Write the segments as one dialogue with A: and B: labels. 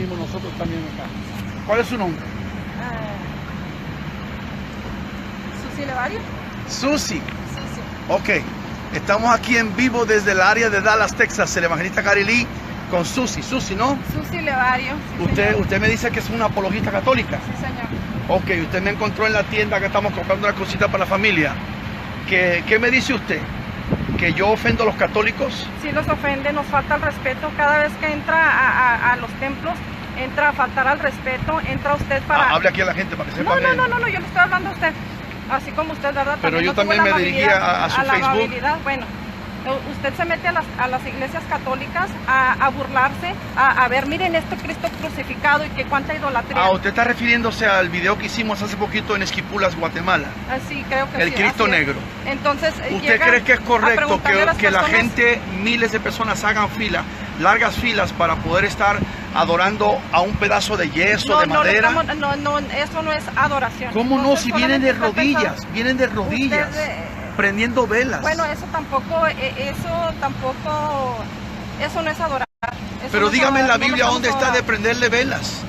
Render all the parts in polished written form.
A: reunimos nosotros también acá. ¿Cuál es su nombre?
B: Susi Levario.
A: Susi.
B: Susi.
A: Ok. Estamos aquí en vivo desde el área de Dallas, Texas, el evangelista Gary Lee con Susi. Susi, ¿no?
B: Susi Levario. Sí,
A: Usted me dice que es una apologista católica.
B: Sí, señor.
A: Ok, usted me encontró en la tienda que estamos comprando una cosita para la familia. ¿Qué me dice usted? ¿Que yo ofendo a los católicos?
B: Sí los ofende, nos falta el respeto. Cada vez que entra a los templos, entra a faltar al respeto, entra usted para...
A: Hable aquí a la gente para que sepa.
B: No, yo le estoy hablando a usted. Así como usted, ¿verdad?
A: Pero yo
B: no tuvo
A: también
B: la
A: me dirigía a su
B: la
A: Facebook.
B: amabilidad. Bueno, usted se mete a las iglesias católicas a burlarse, a ver, miren este Cristo crucificado y que cuánta idolatría.
A: Usted está refiriéndose al video que hicimos hace poquito en Esquipulas, Guatemala.
B: Sí, creo que
A: el
B: sí,
A: Cristo negro.
B: Entonces,
A: ¿usted cree que es correcto que la
B: personas...
A: gente, miles de personas hagan fila, largas filas para poder estar adorando a un pedazo de yeso, de madera?
B: No, eso no es adoración.
A: ¿Cómo no? Si vienen de rodillas, prendiendo velas.
B: Bueno, eso no es adorar.
A: Pero dígame en la Biblia dónde está de prenderle velas.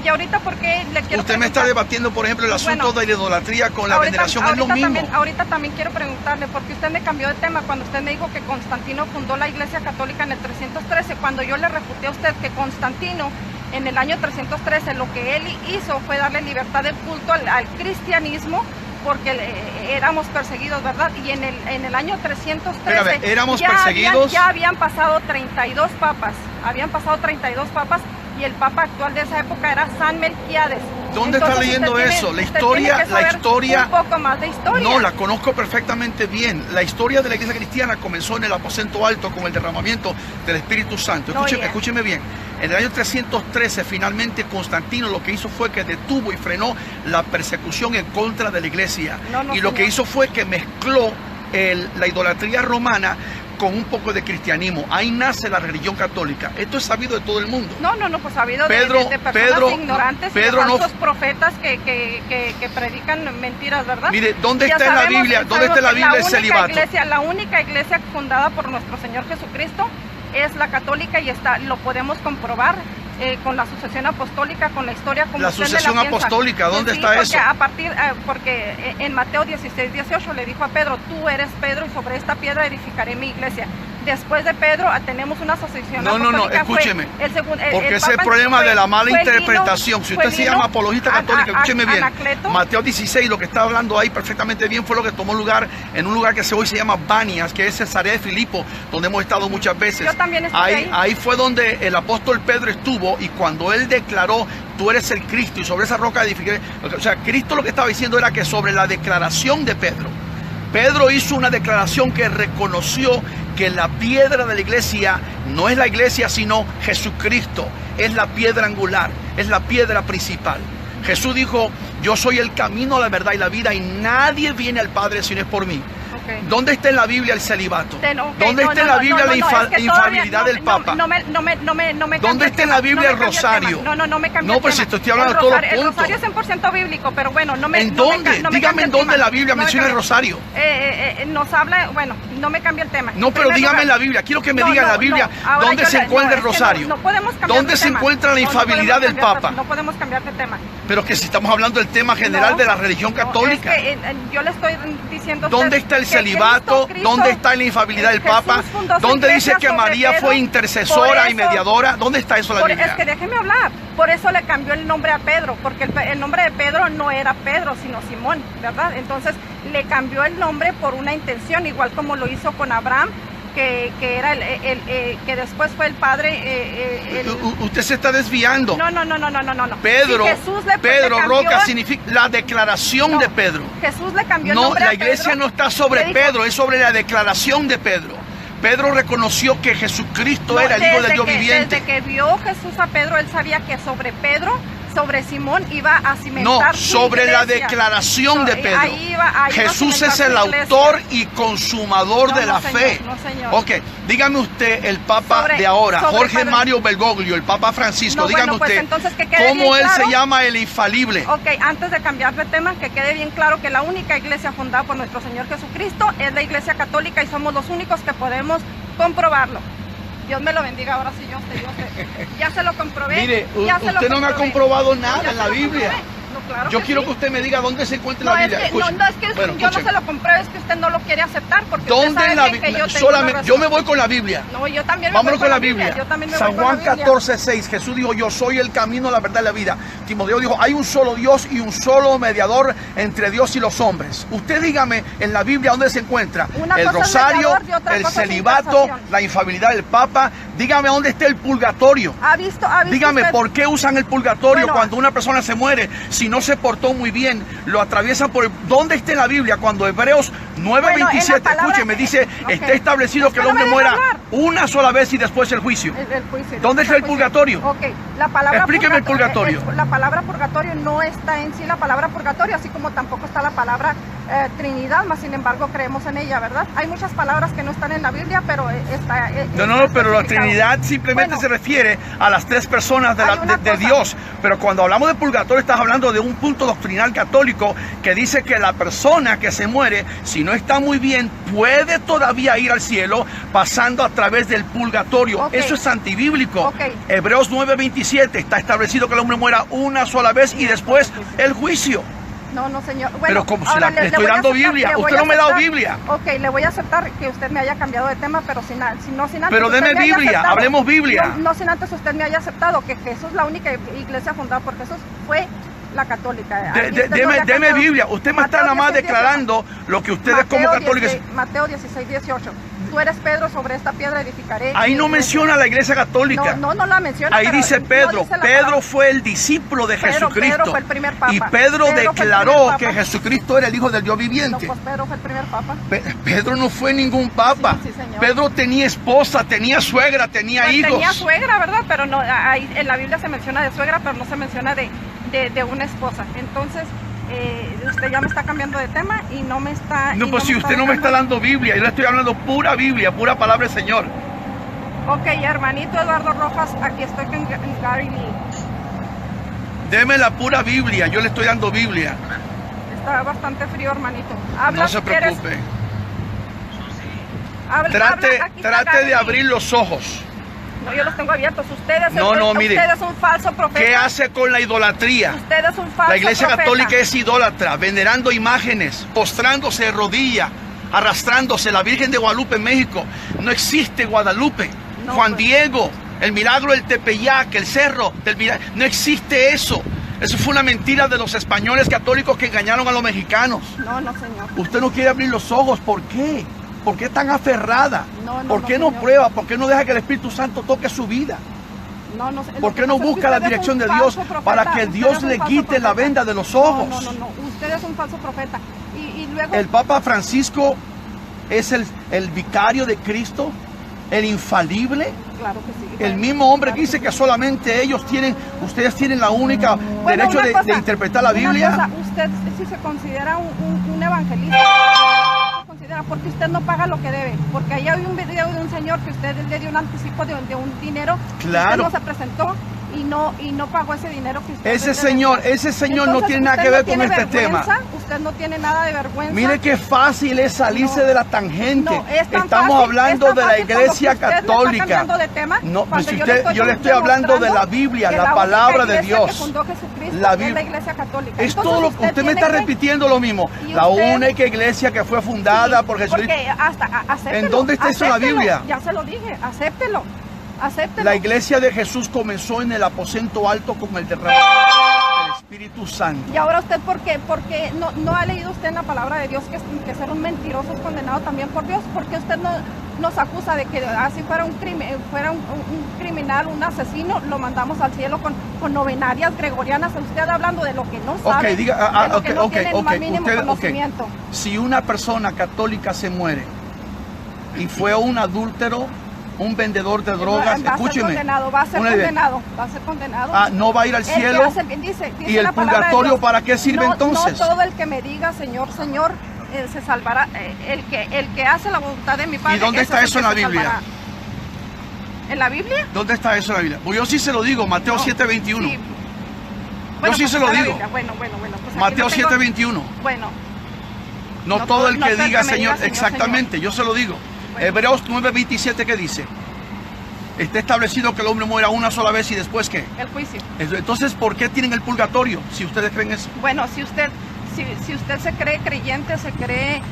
B: Y ahorita, ¿por qué le quiero
A: Usted me está debatiendo, por ejemplo, el asunto de la idolatría con la veneración, es lo mismo.
B: Ahorita también quiero preguntarle, porque usted me cambió de tema cuando usted me dijo que Constantino fundó la Iglesia Católica en el 313, cuando yo le refuté a usted que Constantino, en el año 313, lo que él hizo fue darle libertad de culto al cristianismo, porque éramos perseguidos, ¿verdad? Y en el año 313
A: éramos perseguidos.
B: Ya habían pasado 32 papas, y el papa actual de esa época era San Melquiades.
A: ¿Dónde está leyendo eso? La historia,
B: un poco más de historia.
A: No, la conozco perfectamente bien. La historia de la Iglesia cristiana comenzó en el aposento alto con el derramamiento del Espíritu Santo. Escúcheme bien. En el año 313, finalmente Constantino lo que hizo fue que detuvo y frenó la persecución en contra de la Iglesia. Y lo que hizo fue que mezcló la idolatría romana con un poco de cristianismo. Ahí nace la religión católica. Esto es sabido de todo el mundo.
B: Pues sabido de personas ignorantes, de falsos profetas que predican mentiras, ¿verdad?
A: Mire, ¿dónde está en la Biblia? ¿Dónde está en la Biblia el celibato?
B: La única iglesia fundada por nuestro Señor Jesucristo es la católica, y lo podemos comprobar con la sucesión apostólica, con la historia como
A: la sucesión apostólica, ¿dónde está eso?
B: Porque en Mateo 16:18 le dijo a Pedro: tú eres Pedro, y sobre esta piedra edificaré mi iglesia. Después de Pedro tenemos una asociación apostólica.
A: No, escúcheme. Porque ese es el problema de la mala interpretación. Si usted se llama apologista católica, escúcheme bien. Mateo 16, lo que está hablando ahí perfectamente bien, fue lo que tomó lugar en un lugar que hoy se llama Banias, que es Cesarea de Filipo, donde hemos estado muchas veces.
B: Yo también estuve
A: ahí fue donde el apóstol Pedro estuvo, y cuando él declaró: tú eres el Cristo, y sobre esa roca edificaré. O sea, Cristo lo que estaba diciendo era que sobre la declaración de Pedro hizo una declaración que reconoció que la piedra de la iglesia no es la iglesia, sino Jesucristo. Es la piedra angular, es la piedra principal. Jesús dijo: yo soy el camino, la verdad y la vida, y nadie viene al Padre si no es por mí. ¿Dónde está en la Biblia el celibato? ¿Dónde está en la Biblia la infalibilidad del Papa? ¿Dónde está en la Biblia el rosario?
B: No me cambió.
A: Pues si te estoy hablando de todos los puntos.
B: El rosario es 100% bíblico, pero bueno, no me...
A: ¿En dónde? Dígame en dónde la Biblia menciona el rosario.
B: Nos habla, bueno, no me cambia el tema.
A: No, pero dígame en la Biblia. Quiero que me diga en la Biblia dónde se encuentra el rosario.
B: No podemos cambiar
A: ¿Dónde se encuentra la infalibilidad del Papa?
B: No podemos cambiar de tema.
A: Pero que si estamos hablando del tema general de la religión católica.
B: Yo le estoy diciendo...
A: ¿Dónde está el celibato? ¿Dónde está la infalibilidad del Papa? ¿Dónde dice que María fue intercesora y mediadora? ¿Dónde está eso en la Biblia?
B: Es que déjeme hablar. Por eso le cambió el nombre a Pedro, porque el nombre de Pedro no era Pedro, sino Simón, ¿verdad? Entonces le cambió el nombre por una intención, igual como lo hizo con Abraham, que era que después fue el padre.
A: Usted se está desviando.
B: No.
A: Pedro,
B: Sí,
A: Pedro Roca significa la declaración de Pedro.
B: Jesús le cambió el nombre a Pedro.
A: La iglesia no está sobre Pedro, es sobre la declaración de Pedro. Pedro reconoció que Jesucristo era el Hijo del Dios viviente.
B: Desde que vio Jesús a Pedro, él sabía que sobre Pedro, sobre Simón, iba a cimentar
A: sobre la declaración de Pedro. Jesús es el autor y consumador de la fe.
B: No, señor.
A: Ok, dígame usted el Papa de ahora, Jorge Mario Bergoglio, el Papa Francisco, dígame usted,
B: entonces,
A: ¿cómo él se llama el infalible?
B: Ok, antes de cambiar de tema, que quede bien claro que la única iglesia fundada por nuestro Señor Jesucristo es la Iglesia Católica, y somos los únicos que podemos comprobarlo. Dios me lo bendiga, ahora sí yo sé. Ya se lo comprobé.
A: Mire,
B: ya se lo
A: usted no me ha
B: comprobé.
A: comprobado
B: No,
A: nada
B: ya
A: en
B: se
A: la
B: lo
A: Biblia.
B: comprobé. No, claro
A: Yo
B: que
A: quiero
B: sí.
A: que usted me diga dónde se encuentra en
B: No,
A: la
B: es
A: Biblia.
B: que, no,
A: Escuche.
B: no, es que
A: Bueno,
B: yo no
A: escuche.
B: se lo compruebo, es que usted no lo quiere aceptar porque usted
A: ¿Dónde
B: sabe
A: en la
B: bien que
A: Biblia?
B: yo tengo la
A: Solamente,
B: razón.
A: yo me voy con la Biblia.
B: No, yo también me
A: Vámonos
B: voy
A: con la Biblia.
B: Yo también me
A: San
B: voy con
A: Juan
B: la Biblia.
A: 14:6. Jesús dijo, yo soy el camino, la verdad y la vida. Timoteo dijo, hay un solo Dios y un solo mediador entre Dios y los hombres. Usted dígame en la Biblia dónde se encuentra
B: Una
A: el
B: cosa es
A: rosario,
B: mediador y otra
A: el
B: cosa es
A: celibato,
B: intercesión.
A: la infalibilidad del Papa. Dígame dónde está el purgatorio.
B: ¿Ha visto
A: Dígame,
B: usted?
A: ¿por qué usan el purgatorio
B: Bueno,
A: cuando una persona se muere? Si no se portó muy bien, lo atraviesan por ¿Dónde está en la Biblia? Cuando Hebreos 9:27,
B: Bueno, en la palabra-
A: escúcheme, dice,
B: ok.
A: está establecido
B: Es
A: que
B: que
A: el hombre
B: no me deja
A: muera
B: hablar.
A: una sola vez y después el juicio.
B: El juicio.
A: ¿Dónde está el purgatorio?
B: Ok, la palabra
A: Explíqueme el purgatorio.
B: La palabra purgatorio no está en sí la palabra purgatorio, así como tampoco está la palabra Trinidad, más sin embargo creemos en ella, ¿verdad? Hay muchas palabras que no están en la Biblia, pero está...
A: No, pero la
B: especificado.
A: Trinidad simplemente
B: Bueno,
A: se refiere a las tres personas
B: hay una
A: de
B: cosa.
A: Dios. Pero cuando hablamos de purgatorio, estás hablando de un punto doctrinal católico que dice que la persona que se muere, si no está muy bien, puede todavía ir al cielo pasando a través del purgatorio.
B: Ok.
A: Eso es antibíblico.
B: Ok.
A: Hebreos 9:27 está establecido que el hombre muera una sola vez y después el juicio.
B: No, señor. Bueno,
A: Pero como si
B: ahora
A: le estoy
B: voy a
A: dando
B: aceptar,
A: Biblia.
B: le voy
A: Usted
B: a
A: no me ha dado
B: aceptar.
A: Biblia.
B: Ok, le voy a aceptar que usted me haya cambiado de tema, pero sin antes
A: Pero
B: usted
A: deme
B: me haya
A: Biblia,
B: aceptado.
A: hablemos Biblia.
B: No sin antes usted me haya aceptado que Jesús, la única iglesia fundada por Jesús, fue la católica. Ahí usted no le ha
A: Deme
B: cambiado.
A: Biblia. Usted me está
B: Mateo
A: nada más
B: 16,
A: declarando lo que ustedes como católicos.
B: Mateo 16:18. Tú eres Pedro, sobre esta piedra edificaré.
A: Ahí no menciona la iglesia católica.
B: No la menciona.
A: Ahí
B: pero
A: dice
B: no
A: Pedro.
B: dice la
A: Pedro
B: palabra.
A: fue el discípulo de
B: Pedro
A: Jesucristo.
B: fue el primer papa.
A: Y Pedro
B: Pedro fue el
A: declaró
B: primer
A: que
B: papa.
A: Jesucristo era el Hijo del Dios
B: No,
A: viviente.
B: pues Pedro fue el primer papa.
A: Pedro no fue ningún papa.
B: Sí, señor.
A: Pedro tenía esposa, tenía suegra, tenía
B: Pues
A: hijos.
B: tenía suegra, ¿verdad? Pero no, ahí en la Biblia se menciona de suegra, pero no se menciona de una esposa. Entonces, usted ya me está cambiando de tema y no me está...
A: No,
B: y
A: pues si usted no me está dando Biblia, yo le estoy hablando pura Biblia, pura palabra del Señor.
B: Ok, hermanito Eduardo Rojas, aquí estoy con Gary Lee.
A: Deme la pura Biblia, yo le estoy dando Biblia.
B: Está bastante frío, hermanito.
A: No se
B: ¿quieres?
A: preocupe.
B: Aquí está
A: Trate
B: Gary
A: de
B: Lee.
A: abrir los ojos.
B: No, yo los tengo abiertos. Ustedes,
A: Mire.
B: usted es un falso profeta.
A: ¿Qué hace con la idolatría?
B: Usted es un falso
A: La iglesia
B: profeta.
A: católica es idólatra, venerando imágenes, postrándose de rodilla, arrastrándose. La Virgen de Guadalupe en México. No existe Guadalupe.
B: No,
A: Juan
B: pues.
A: Diego, el milagro del Tepeyac, el cerro del milagro. No existe eso. Eso fue una mentira de los españoles católicos que engañaron a los mexicanos.
B: No, señor.
A: Usted no quiere abrir los ojos, ¿por qué? ¿Por qué tan aferrada?
B: No,
A: ¿Por qué no
B: señor.
A: prueba? ¿Por qué no deja que el Espíritu Santo toque su vida?
B: No,
A: ¿Por qué no busca la dirección de Dios para que Dios le quite la venda de los ojos?
B: No. Usted es un falso profeta. Y luego...
A: El Papa Francisco es el vicario de Cristo, el infalible,
B: Claro que sí.
A: el mismo hombre que dice que solamente ustedes tienen la única
B: Bueno,
A: derecho
B: una
A: de
B: cosa,
A: interpretar la
B: una
A: Biblia.
B: cosa, usted sí se considera un evangelista. Se considera porque usted no paga lo que debe. Porque ahí hay un video de un señor que usted le dio un anticipo de un dinero.
A: Claro.
B: Usted no se presentó y no pagó ese dinero que usted
A: Ese
B: le
A: señor no
B: Entonces,
A: tiene nada
B: usted
A: que ver
B: no tiene
A: con este tema.
B: vergüenza, Usted no tiene nada de vergüenza.
A: Mire qué fácil es salirse
B: No.
A: de la tangente.
B: No, es tan
A: Estamos
B: fácil,
A: hablando
B: es tan
A: de la
B: fácil cuando
A: iglesia
B: usted me está
A: católica.
B: cambiando de tema,
A: No,
B: cuando
A: pues
B: yo
A: le estoy hablando de la Biblia,
B: que
A: la
B: única
A: palabra de
B: iglesia
A: Dios.
B: que fundó Jesucristo
A: La
B: es
A: Biblia.
B: la iglesia católica.
A: Es
B: Entonces,
A: todo lo que usted me está
B: tiene que-
A: repitiendo lo mismo.
B: Y
A: La
B: usted-
A: única iglesia que fue fundada
B: Sí,
A: por Jesucristo.
B: Porque acéptelo.
A: ¿En dónde está eso en la
B: acéptelo.
A: Biblia?
B: Ya se lo dije, acéptelo. Acéptelo.
A: La iglesia de Jesús comenzó en el aposento alto con el derramamiento del Espíritu Santo.
B: Y ahora usted, ¿por qué? Porque no ha leído usted en la palabra de Dios que ser un mentiroso es condenado también por Dios. Porque usted nos acusa de que así fuera un criminal, un asesino, lo mandamos al cielo con novenarias gregorianas. Usted hablando de lo que no sabe,
A: Ok, diga,
B: de lo que no tiene el más mínimo
A: Usted,
B: conocimiento.
A: Si una persona católica se muere y fue un adúltero, un vendedor de drogas,
B: Va a ser
A: escúcheme.
B: condenado, va a ser
A: una idea.
B: condenado, va a ser condenado.
A: No va a ir al
B: El que
A: cielo.
B: hace bien, dice
A: ¿Y el
B: la palabra de
A: purgatorio
B: Dios,
A: para qué sirve entonces?
B: No todo el que me diga Señor, Señor, se salvará. El que hace la voluntad de mi Padre.
A: ¿Y dónde
B: ese
A: está
B: es el
A: eso en
B: que
A: la
B: se
A: Biblia?
B: salvará. ¿En la Biblia?
A: ¿Dónde está eso en la Biblia? Pues yo sí se lo digo, Mateo
B: No,
A: 7:21.
B: sí.
A: Yo sí se lo
B: está en la
A: digo.
B: Biblia. Bueno, pues aquí
A: Mateo
B: lo tengo.
A: 7:21.
B: Bueno,
A: No
B: No
A: todo
B: todo-
A: el
B: no
A: que
B: todo el
A: diga
B: que me
A: Señor,
B: diga Señor,
A: exactamente, yo se lo digo.
B: Bueno.
A: Hebreos 9:27, ¿qué dice? Está establecido que el hombre muera una sola vez y después ¿qué?
B: El juicio.
A: Entonces, ¿por qué tienen el purgatorio si ustedes creen eso?
B: Bueno, si usted se cree creyente, se cree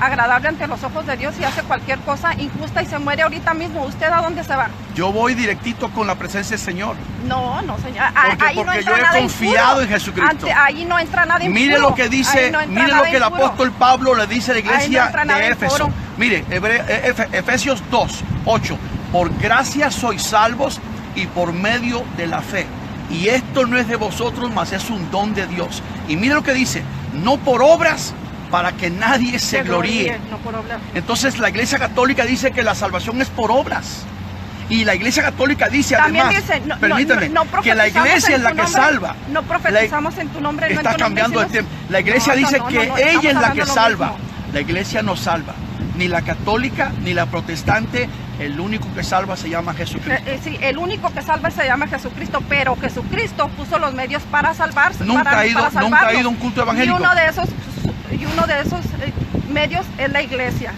B: agradable ante los ojos de Dios y hace cualquier cosa injusta y se muere ahorita mismo, ¿usted a dónde se va?
A: Yo voy directito con la presencia del Señor.
B: No, señor.
A: Porque yo he confiado en Jesucristo.
B: Ahí no entra nada impuro.
A: Mire lo que dice, mire lo que el apóstol Pablo le dice a la iglesia de Éfeso. Mire, Efesios 2:8. Por gracia sois salvos y por medio de la fe. Y esto no es de vosotros, mas es un don de Dios. Y mire lo que dice, no por obras, para que nadie se gloríe.
B: No por obras.
A: Entonces la Iglesia Católica dice que la salvación es por obras. Y la Iglesia Católica dice
B: también
A: además,
B: dice,
A: permítame, que la Iglesia es la que salva.
B: No profetizamos en tu nombre.
A: Está cambiando el tiempo. La Iglesia dice que ella es la que salva. La Iglesia no salva. Ni la católica, ni la protestante. El único que salva se llama Jesucristo.
B: Sí, el único que salva se llama Jesucristo, pero Jesucristo puso los medios para salvarse.
A: Nunca ha ido a un culto evangélico.
B: Y uno de esos medios es la iglesia.